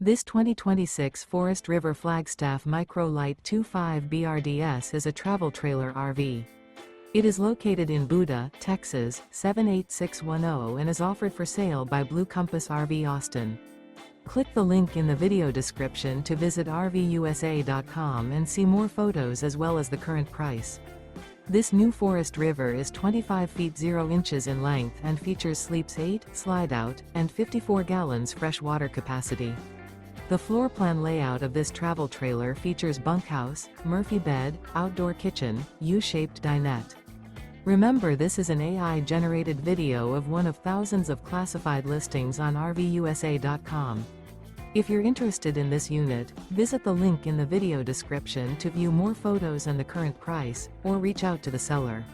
This 2026 Forest River Flagstaff Micro Lite 25 BRDS is a travel trailer RV. It is located in Buda, Texas, 78610 and is offered for sale by Blue Compass RV Austin. Click the link in the video description to visit RVUSA.com and see more photos as well as the current price. This new Forest River is 25 feet 0 inches in length and features sleeps 8, Slideout, and 54 gallons fresh water capacity. The floor plan layout of this travel trailer features bunkhouse, Murphy bed, outdoor kitchen, U-shaped dinette. Remember, this is an AI-generated video of one of thousands of classified listings on RVUSA.com. If you're interested in this unit, visit the link in the video description to view more photos and the current price, or reach out to the seller.